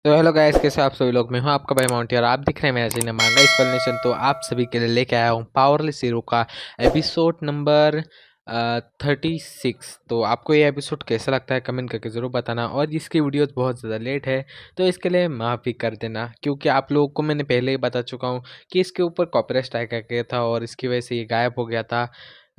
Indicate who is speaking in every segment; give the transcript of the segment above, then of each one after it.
Speaker 1: तो hello guys, कैसे आप सभी लोग। मैं हूं आपका भाई माउंटी और आप दिख रहे हैं मेरा चैनल मांगा एक्सप्लेनेशन। तो आप सभी के लिए लेके आया हूं पावरलेस हीरो का एपिसोड नंबर 36। तो आपको ये एपिसोड कैसा लगता है कमेंट करके ज़रूर बताना। और इसकी वीडियोस बहुत ज़्यादा लेट है तो इसके लिए माफ़ी कर देना, क्योंकि आप लोगों को मैंने पहले ही बता चुका हूँ कि इसके ऊपर कॉपीराइट स्ट्राइक आ गया था और इसकी वजह से ये गायब हो गया था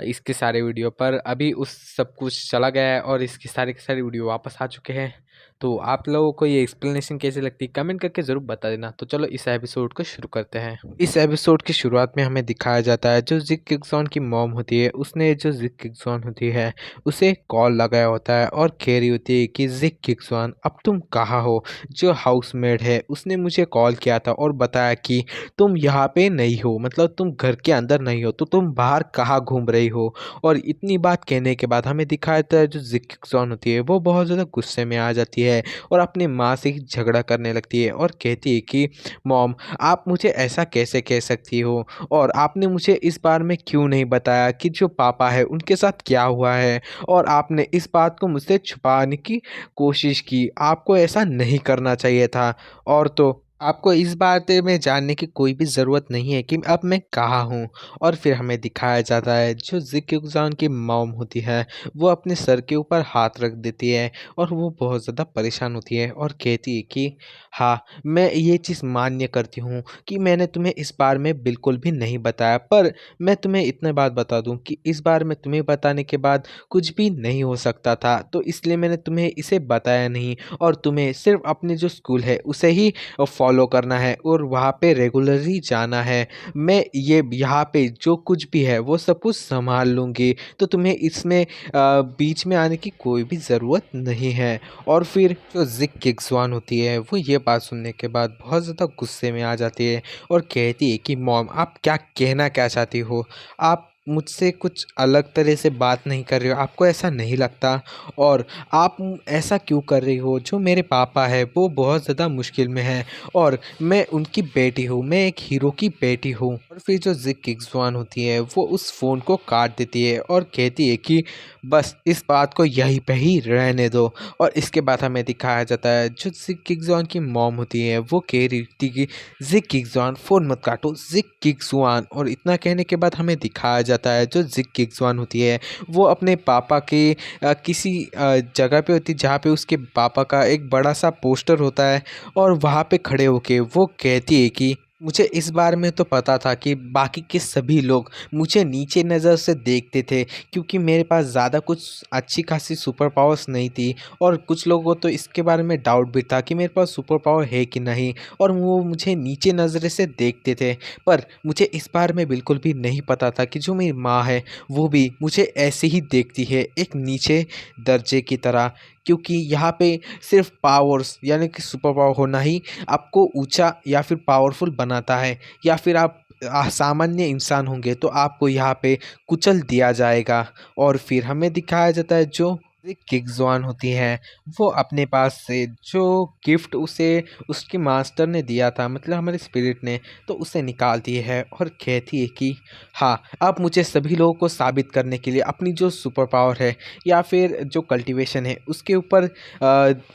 Speaker 1: इसके सारे वीडियो। पर अभी उस सब कुछ चला गया है और इसकी सारी की सारी वीडियो वापस आ चुके हैं। तो आप लोगों को ये एक्सप्लेनेशन कैसी लगती है कमेंट करके ज़रूर बता देना। तो चलो इस एपिसोड को शुरू करते हैं। इस एपिसोड की शुरुआत में हमें दिखाया जाता है जो जिक किक्सॉन की मॉम होती है, उसने जो जिक किक्सॉन होती है उसे कॉल लगाया होता है और कह रही होती है कि जिक किक्सॉन अब तुम कहाँ हो। जो हाउसमेड है उसने मुझे कॉल किया था और बताया कि तुम यहाँ पे नहीं हो, मतलब तुम घर के अंदर नहीं हो, तो तुम बाहर कहाँ घूम रही हो। और इतनी बात कहने के बाद हमें दिखाया जाता है जो जिक किक्सॉन होती है वो बहुत ज़्यादा गुस्से में आ जाती है और अपनी माँ से ही झगड़ा करने लगती है और कहती है कि मॉम, आप मुझे ऐसा कैसे कह सकती हो, और आपने मुझे इस बारे में क्यों नहीं बताया कि जो पापा है उनके साथ क्या हुआ है, और आपने इस बात को मुझसे छुपाने की कोशिश की। आपको ऐसा नहीं करना चाहिए था। और तो आपको इस बारे में जानने की कोई भी ज़रूरत नहीं है कि अब मैं कहाँ हूँ। और फिर हमें दिखाया जाता है जो जिक्र की मॉम होती है वो अपने सर के ऊपर हाथ रख देती है और वो बहुत ज़्यादा परेशान होती है और कहती है कि हाँ, मैं ये चीज़ मान्य करती हूँ कि मैंने तुम्हें इस बारे में बिल्कुल भी नहीं बताया, पर मैं तुम्हें इतने बात बता दूँ कि इस बार में तुम्हें बताने के बाद कुछ भी नहीं हो सकता था, तो इसलिए मैंने तुम्हें इसे बताया नहीं। और तुम्हें सिर्फ अपने जो स्कूल है उसे ही फॉलो करना है और वहाँ पे रेगुलरली जाना है। मैं ये यहाँ पे जो कुछ भी है वो सब कुछ संभाल लूँगी, तो तुम्हें इसमें बीच में आने की कोई भी ज़रूरत नहीं है। और फिर जो ज़िक किक्सवान होती है वो ये बात सुनने के बाद बहुत ज़्यादा गुस्से में आ जाती है और कहती है कि मॉम, आप क्या कहना क्या चाहती हो। आप मुझसे कुछ अलग तरह से बात नहीं कर रही हो, आपको ऐसा नहीं लगता। और आप ऐसा क्यों कर रही हो, जो मेरे पापा है वो बहुत ज़्यादा मुश्किल में है और मैं उनकी बेटी हूँ, मैं एक हीरो की बेटी हूँ। और फिर जो ज़िक किक्सवान होती है वो उस फ़ोन को काट देती है और कहती है कि बस इस बात को यहीं पे ही रहने दो। और इसके बाद हमें दिखाया जाता है जो ज़िक किक्सवान की मॉम होती है वो कह रही थी कि ज़िक किक्सवान फ़ोन मत काटो, ज़िक किक्सवान। और इतना कहने के बाद हमें दिखाया जाता है जो ज़िक किक्सवान होती है वो अपने पापा के किसी जगह पे होती है जहाँ पे उसके पापा का एक बड़ा सा पोस्टर होता है। और वहाँ पे खड़े होके वो कहती है कि मुझे इस बारे में तो पता था कि बाकी के सभी लोग मुझे नीचे नज़र से देखते थे, क्योंकि मेरे पास ज़्यादा कुछ अच्छी खासी सुपर पावर्स नहीं थी। और कुछ लोगों को तो इसके बारे में डाउट भी था कि मेरे पास सुपर पावर है कि नहीं, और वो मुझे नीचे नज़र से देखते थे। पर मुझे इस बारे में बिल्कुल भी नहीं पता था कि जो मेरी माँ है वो भी मुझे ऐसे ही देखती है, एक नीचे दर्जे की तरह। क्योंकि यहाँ पे सिर्फ पावर्स यानी कि सुपर पावर होना ही आपको ऊंचा या फिर पावरफुल बनाता है, या फिर आप सामान्य इंसान होंगे तो आपको यहाँ पे कुचल दिया जाएगा। और फिर हमें दिखाया जाता है जो किकजॉन होती है वो अपने पास से जो गिफ्ट उसे उसके मास्टर ने दिया था, मतलब हमारे स्पिरिट ने, तो उसे निकालती है और कहती है कि हाँ, अब मुझे सभी लोगों को साबित करने के लिए अपनी जो सुपर पावर है या फिर जो कल्टीवेशन है उसके ऊपर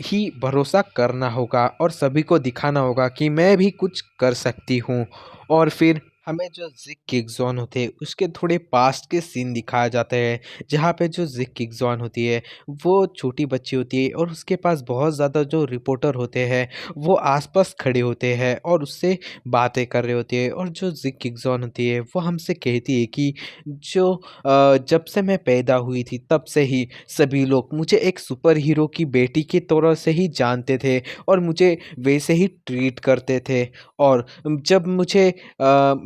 Speaker 1: ही भरोसा करना होगा और सभी को दिखाना होगा कि मैं भी कुछ कर सकती हूँ। और फिर हमें जो ज़िक किकज़ॉन होते हैं उसके थोड़े पास्ट के सीन दिखाया जाता है, जहाँ पे जो ज़िक किकज़ॉन होती है वो छोटी बच्ची होती है और उसके पास बहुत ज़्यादा जो रिपोर्टर होते हैं वो आसपास खड़े होते हैं और उससे बातें कर रहे होते हैं। और जो ज़िक किकज़ॉन होती है वो हमसे कहती है कि जो जब से मैं पैदा हुई थी तब से ही सभी लोग मुझे एक सुपर हीरो की बेटी की तरह से ही जानते थे और मुझे वैसे ही ट्रीट करते थे। और जब मुझे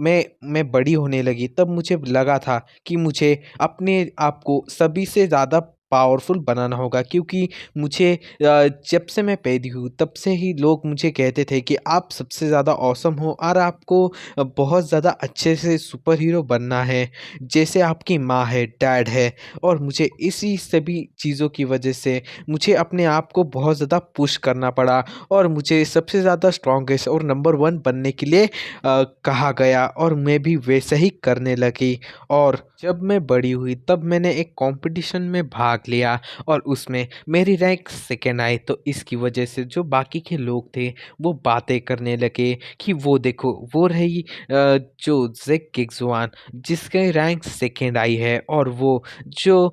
Speaker 1: मैं बड़ी होने लगी तब मुझे लगा था कि मुझे अपने आप को सभी से ज़्यादा पावरफुल बनाना होगा, क्योंकि मुझे जब से मैं पैदा हुई तब से ही लोग मुझे कहते थे कि आप सबसे ज़्यादा ऑसम हो और आपको बहुत ज़्यादा अच्छे से सुपर हीरो बनना है, जैसे आपकी माँ है, डैड है। और मुझे इसी सभी चीज़ों की वजह से मुझे अपने आप को बहुत ज़्यादा पुश करना पड़ा और मुझे सबसे ज़्यादा स्ट्रॉन्गेस्ट और नंबर वन बनने के लिए कहा गया और मैं भी वैसे ही करने लगी। और जब मैं बड़ी हुई तब मैंने एक कंपटीशन में भाग भाग लिया और उसमें मेरी रैंक सेकंड आई। तो इसकी वजह से जो बाकी के लोग थे वो बातें करने लगे कि वो देखो वो रही जो ज़ेक किग्ज़ुआन जिसके रैंक सेकंड आई है, और वो जो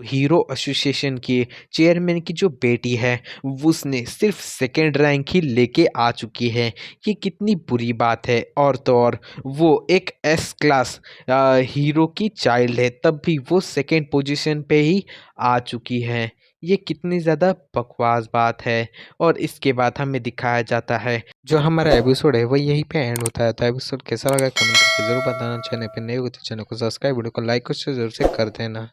Speaker 1: हीरो एसोसिएशन के चेयरमैन की जो बेटी है उसने सिर्फ सेकंड रैंक ही लेके आ चुकी है। ये कितनी बुरी बात है। और तो और वो एक एस क्लास हीरो की चाइल्ड है, तब भी वो सेकंड पोजीशन पे ही आ चुकी है। ये कितनी ज़्यादा बकवास बात है। और इसके बाद हमें दिखाया जाता है जो हमारा एपिसोड है वो यहीं पे एंड होता है। तो एपिसोड कैसा लगा कमेंट करके ज़रूर बताना। चैनल पे नए हो तो चैनल को सब्सक्राइब, वीडियो को लाइक और शेयर ज़रूर से कर देना।